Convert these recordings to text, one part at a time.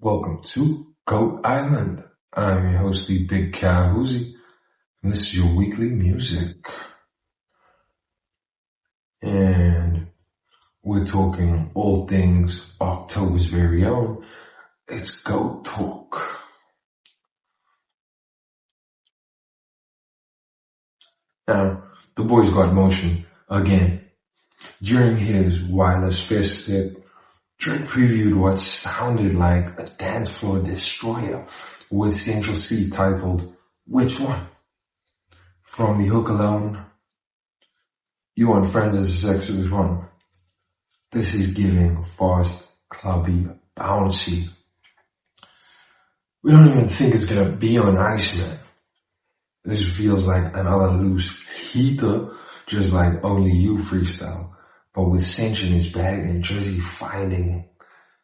Welcome to Goat Island. I'm your host, the Big Ka Huzzi, and this is your weekly music. And we're talking all things October's very own. It's Goat Talk. Now, the boys got motion again. During his wireless fest set, Drake previewed what sounded like a dance floor destroyer with Central C titled, Which One? From the hook alone, you want friends as a sex with one. This is giving fast, clubby, bouncy. We don't even think it's gonna be on ice, man. This feels like another loose heater, just like Only You freestyle. But with Cinch in his bag and Drizzy finding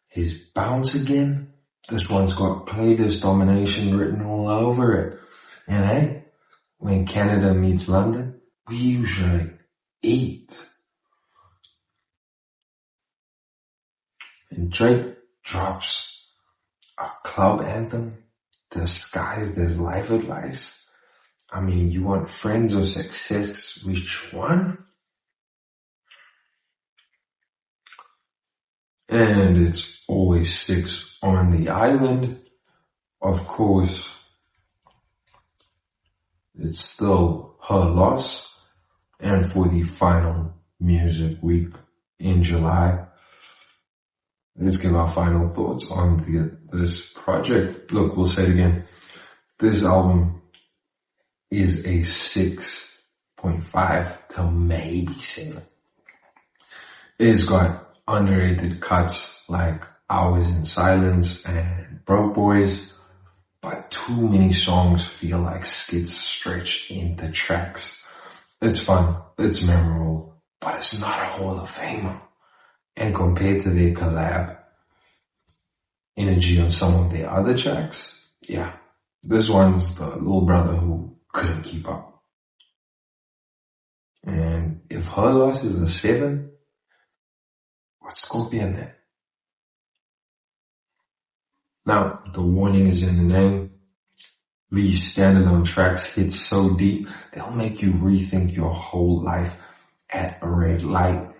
his bounce again, this one's got playlist domination written all over it. And hey, when Canada meets London, we usually eat. And Drake drops a club anthem disguised as life advice. I mean, you want friends or success? Which one? And it's always 6 on the island. Of course, it's still her loss. And for the final music week in July, let's give our final thoughts on this project. Look, we'll say it again. This album is a 6.5 to maybe 7. It's got underrated cuts like Hours in Silence and Broke Boys, but too many songs feel like skits stretched into tracks. It's fun, it's memorable, but it's not a Hall of Famer. And compared to their collab energy on some of their other tracks, yeah, this one's the little brother who couldn't keep up. And if her loss is a 7, what's Scorpion then? Now, the warning is in the name. These standalone tracks hit so deep, they'll make you rethink your whole life at a red light.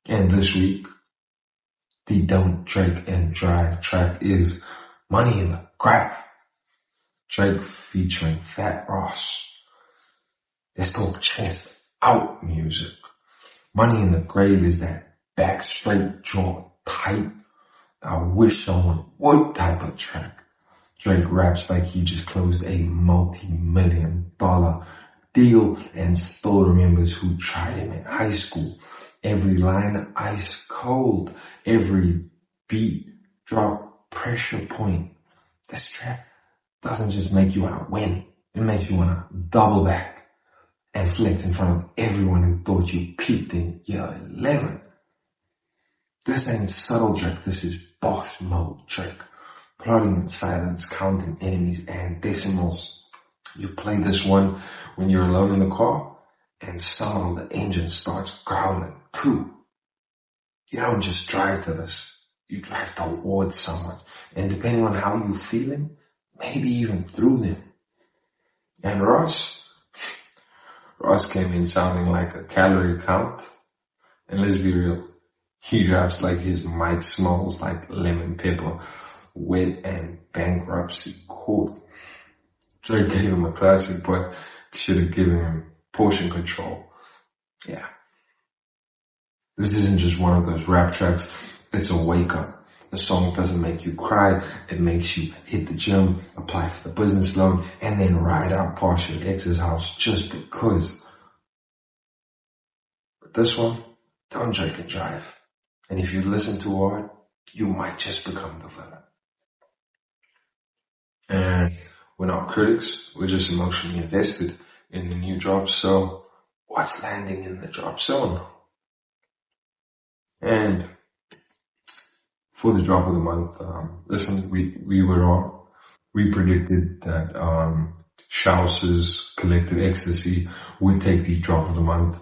And this week, the Don't Drake and Drive track is Money in the Grave. Drake featuring Fat Ross. Let's talk chest out music. Money in the Grave is that back straight jaw tight, I wish someone would type of track. Drake raps like he just closed a multi-million-dollar deal and still remembers who tried him in high school. Every line ice cold, every beat drop pressure point. This track doesn't just make you want to win, it makes you want to double back and flex in front of everyone who thought you peaked in year 11. This ain't subtle Drake, this is boss mode Drake. Plotting in silence, counting enemies and decimals. You play this one when you're alone in the car and somehow the engine starts growling too. You don't just drive to this, you drive towards someone. And depending on how you're feeling, maybe even through them. And Ross came in sounding like a calorie count. And let's be real, he raps like his mic smells like lemon pepper, wet and bankruptcy court. Drake gave him a classic, but should have given him portion control. Yeah. This isn't just one of those rap tracks, it's a wake up. The song doesn't make you cry, it makes you hit the gym, apply for the business loan, and then ride out past your ex's house just because. But this one, don't drink and drive. And if you listen too hard, you might just become the villain. And we're not critics, we're just emotionally invested in the new drop, so what's landing in the drop zone? And for the drop of the month, listen, we were wrong. We predicted that Shous's Collective Ecstasy would take the drop of the month.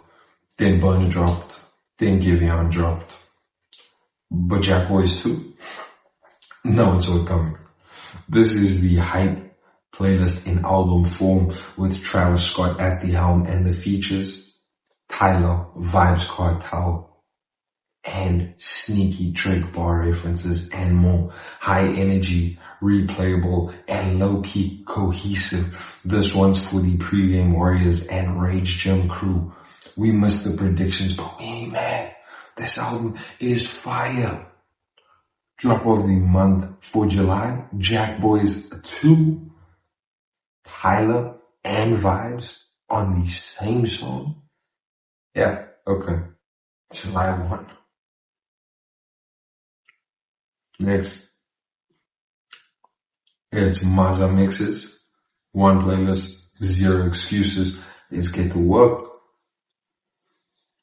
Then Burner dropped. Then Giveon dropped. But Jack Boys too. No, it's all coming. This is the hype playlist in album form with Travis Scott at the helm, and the features Tyla, Vibes Cartel, and sneaky Drake bar references and more. High energy, replayable, and low-key cohesive. This one's for the pregame warriors and Rage Gym crew. We missed the predictions, but we ain't mad. This album is fire. Drop of the month for July, Jack Boys 2, Tyla, and Vibes on the same song. Yeah, okay. July 1. Next, it's Maza Mixes. One playlist, zero excuses. Let's get to work.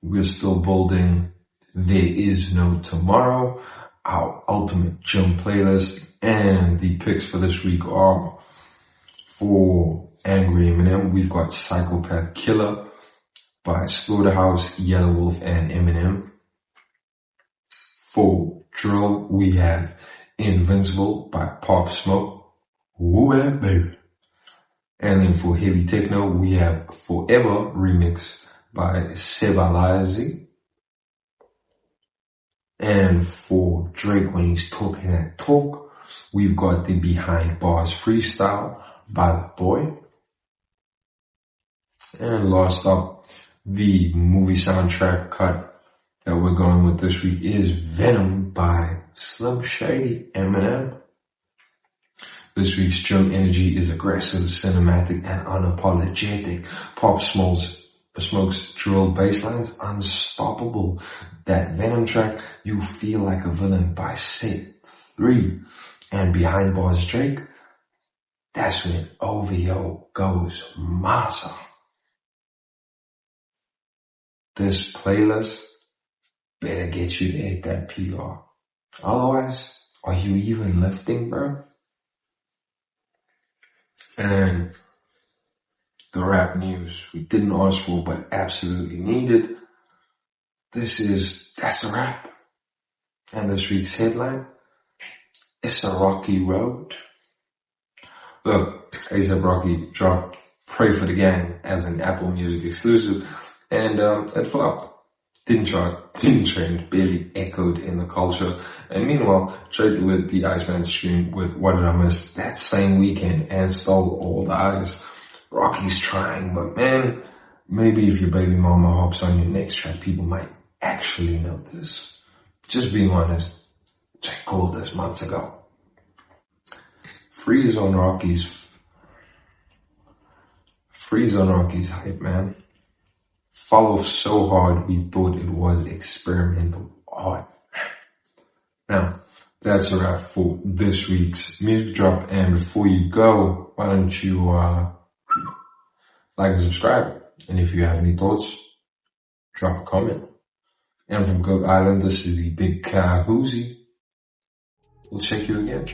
We're still building There Is No Tomorrow, our ultimate gym playlist, and the picks for this week are for Angry Eminem. We've got Psychopath Killer by Slaughterhouse, Yellow Wolf, and Eminem. For drill, we have Invincible by Pop Smoke. Ooh, yeah, baby. And then for heavy techno, we have Forever remix by Sebalazi. And for Drake, when he's talking that talk, we've got the Behind Bars freestyle by The Boy. And last up, the movie soundtrack cut that we're going with this week is Venom by Slim Shady, Eminem. This week's gym energy is aggressive, cinematic, and unapologetic. Pop Smoke's drill basslines unstoppable. That Venom track, You Feel Like a Villain by Set 3. And Behind Bars Drake, that's when OVO goes massa. This playlist better get you to hit that PR. Otherwise, are you even lifting, bro? And the rap news we didn't ask for but absolutely needed. That's a wrap. And this week's headline, it's a rocky road. Look, A$AP Rocky dropped Pray for the Gang as an Apple Music exclusive, and it flopped. Didn't chart, didn't trend, barely echoed in the culture. And meanwhile, Drake lit the Iceman stream with What Did I Miss that same weekend and stole all the eyes. Rocky's trying, but man, maybe if your baby mama hops on your next track, people might actually notice. Just being honest, Drake called this months ago. Freeze on Rocky's hype, man. Fall off so hard we thought it was experimental art. Now, that's a wrap for this week's music drop. And before you go, why don't you like and subscribe? And if you have any thoughts, drop a comment. And from Goat Island, this is the Big Ka Huzzi. We'll check you again.